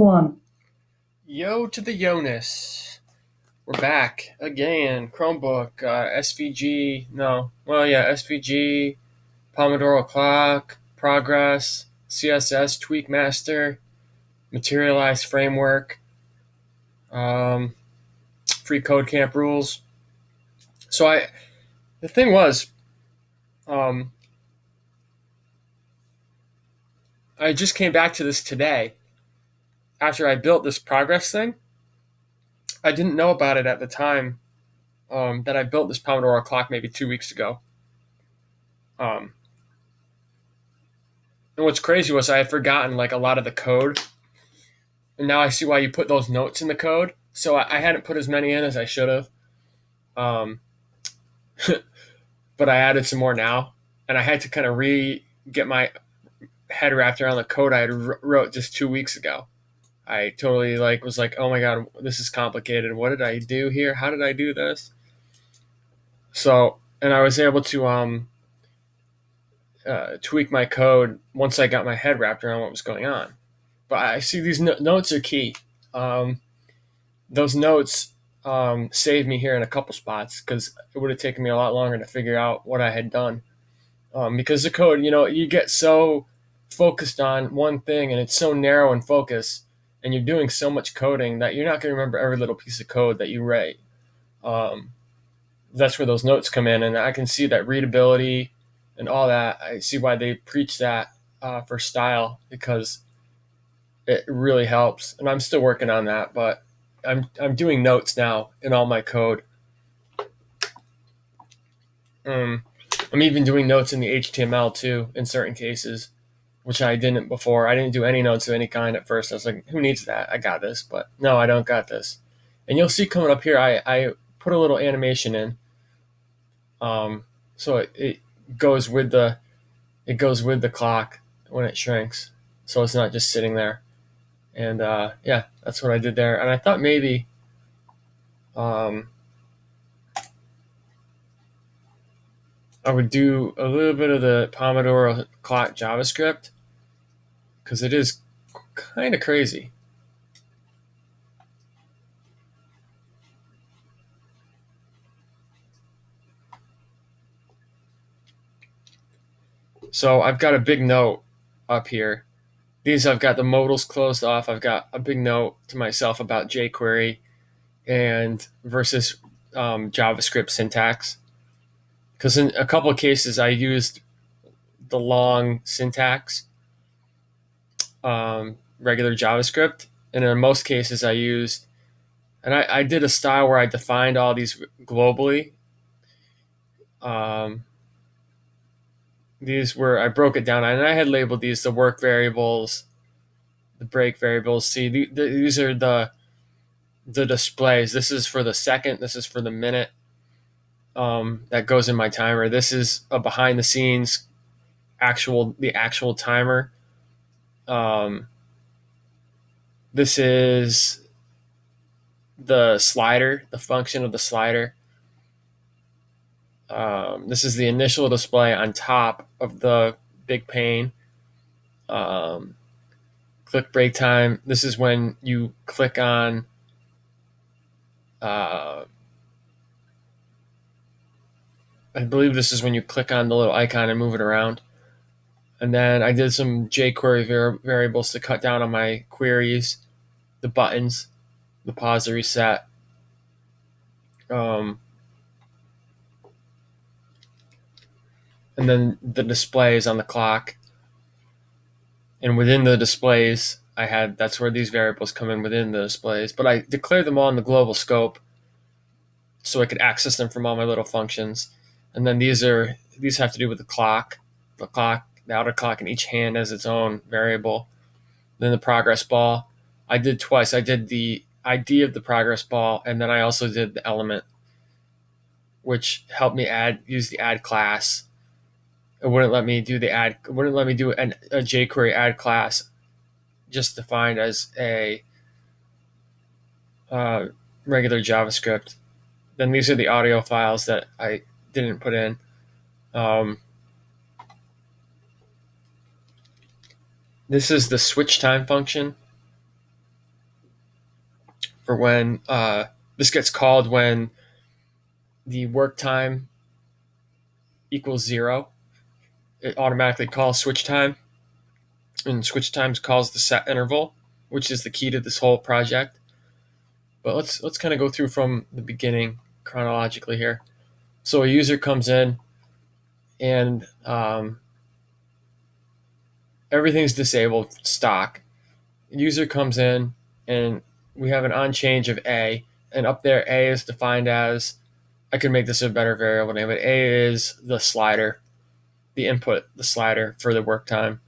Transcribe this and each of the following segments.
One. Yo to the Jonas. We're back again. Chromebook, SVG, no, well, yeah, SVG, Pomodoro Clock, Progress, CSS, Tweak Master, Materialize Framework, um, Free Code Camp rules. So the thing was, um, I just came back to this today after I built this Progress thing. I didn't know about it at the time that I built this Pomodoro Clock maybe 2 weeks ago. Um, And what's crazy was I had forgotten like a lot of the code, and now I see why you put those notes in the code. So I hadn't put as many in as I should have, um, but I added some more now, and I had to kind of get my head wrapped around the code I had wrote just 2 weeks ago. I totally was like, oh my god, this is complicated. What did I do here? How did I do this? So, and I was able to tweak my code once I got my head wrapped around what was going on. But I see these notes are key. Um, those notes saved me here in a couple spots because it would have taken me a lot longer to figure out what I had done. Because the code, you get so focused on one thing and it's so narrow in focus, and you're doing so much coding that you're not going to remember every little piece of code that you write. Um, that's where those notes come in, and I can see that readability and all that. I see why they preach that for style, because it really helps. And I'm still working on that, but I'm doing notes now in all my code. Um, I'm even doing notes in the HTML too in certain cases, which I didn't before. I didn't do any notes of any kind at first. I was like, who needs that? I got this, but no, I don't got this. And you'll see coming up here, I put a little animation in, so it goes with the clock when it shrinks, so it's not just sitting there. And yeah, that's what I did there. And I thought maybe um, I would do a little bit of the Pomodoro Clock JavaScript because it is kind of crazy. So I've got a big note up here. These I've got the modals closed off. I've got a big note to myself about jQuery and versus JavaScript syntax. Because in a couple of cases I used the long syntax, regular JavaScript, and in most cases I used, and I did a style where I defined all these globally. Um, these were, I broke it down, and I had labeled these the work variables, the break variables. See, these are the displays. This is for the second. This is for the minute. That goes in my timer. This is a behind the scenes the actual timer. Um, this is the slider, the function of the slider. This is the initial display on top of the big pane. Um, click break time. This is when you click on I believe this is when you click on the little icon and move it around. And then I did some jQuery variables to cut down on my queries, the buttons, the pause, the reset. Um, and then the displays on the clock. And within the displays, that's where these variables come in within the displays. But I declared them all in the global scope so I could access them from all my little functions. And then these have to do with the clock, the outer clock, and each hand has its own variable. Then the progress ball, I did twice. I did the ID of the progress ball, and then I also did the element, which helped me use the add class. It wouldn't let me do it wouldn't let me do a jQuery add class just defined as a regular JavaScript. Then these are the audio files that I didn't put in. This is the switch time function. for when this gets called when the work time equals 0. It automatically calls switch time, and switch times calls the set interval, which is the key to this whole project. But let's kind of go through from the beginning chronologically here. So a user comes in, and everything's disabled stock. User comes in, and we have an on change of A, and up there A is defined as, I could make this a better variable name, but A is the slider, the input, the slider for the work time.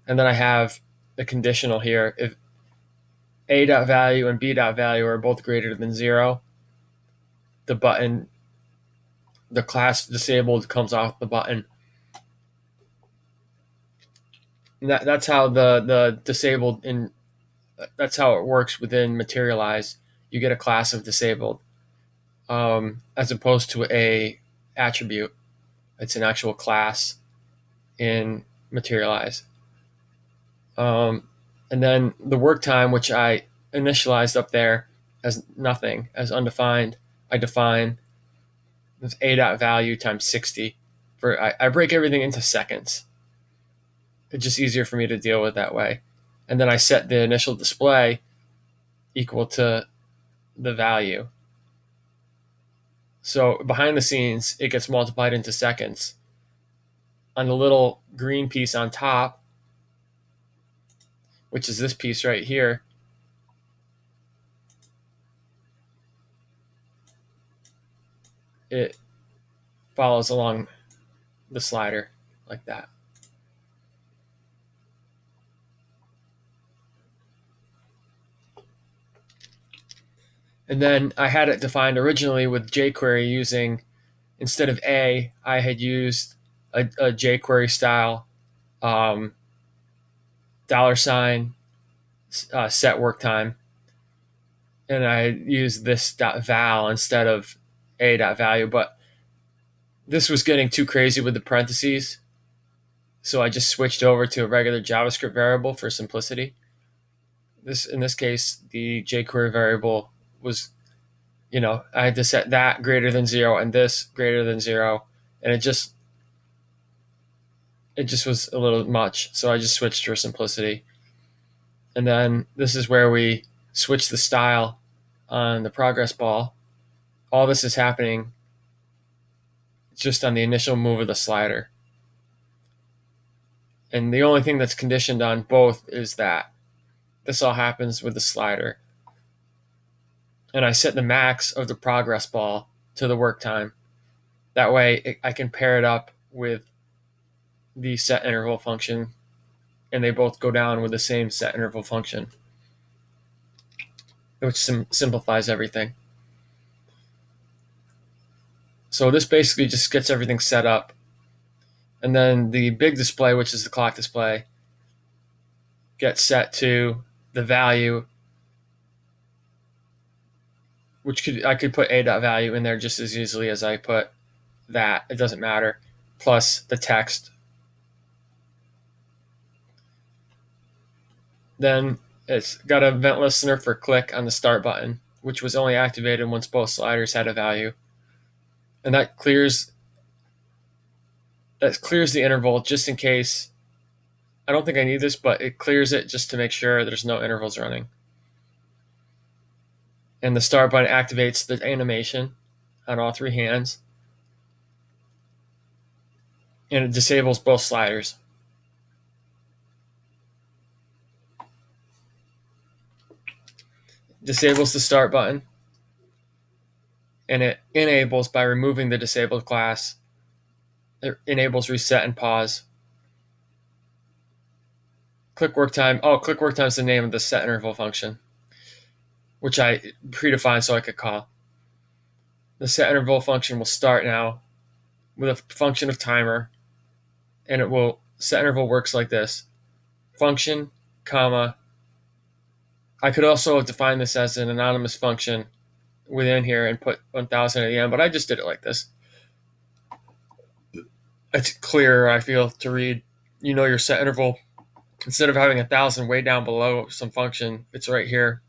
And then I have the conditional here. If A.value and B.value are both greater than 0, the button, the class disabled comes off the button. And that's how the disabled that's how it works within Materialize. You get a class of disabled, as opposed to a attribute. It's an actual class in Materialize. And then the work time, which I initialized up there as nothing, as undefined, I define as A.value times 60. I break everything into seconds. It's just easier for me to deal with that way. And then I set the initial display equal to the value. So behind the scenes, it gets multiplied into seconds. On the little green piece on top, which is this piece right here, it follows along the slider like that. And then I had it defined originally with jQuery using, instead of A, I had used a jQuery style $, set work time. And I used this .val instead of A.value, but this was getting too crazy with the parentheses. So I just switched over to a regular JavaScript variable for simplicity. In this case, the jQuery variable was, I had to set that greater than 0 and this greater than 0, and it just was a little much. So I just switched for simplicity. And then this is where we switch the style on the progress ball. All this is happening just on the initial move of the slider. And the only thing that's conditioned on both is that this all happens with the slider. And I set the max of the progress ball to the work time. That way I can pair it up with the set interval function, and they both go down with the same set interval function, which simplifies everything. So this basically just gets everything set up. And then the big display, which is the clock display, gets set to the value, which I could put A.value in there just as easily as I put that. It doesn't matter. Plus the text. Then it's got an event listener for click on the start button, which was only activated once both sliders had a value. And that clears the interval just in case. I don't think I need this, but it clears it just to make sure there's no intervals running. And the start button activates the animation on all three hands. And it disables both sliders. Disables the start button. And it enables, by removing the disabled class, it enables reset and pause. Click work time. Click work time is the name of the set interval function, which I predefined so I could call. The set interval function will start now with a function of timer, and set interval works like this: function, comma. I could also define this as an anonymous function within here and put 1000 at the end, but I just did it like this. It's clearer, I feel, to read. Your set interval, instead of having 1000 way down below some function, it's right here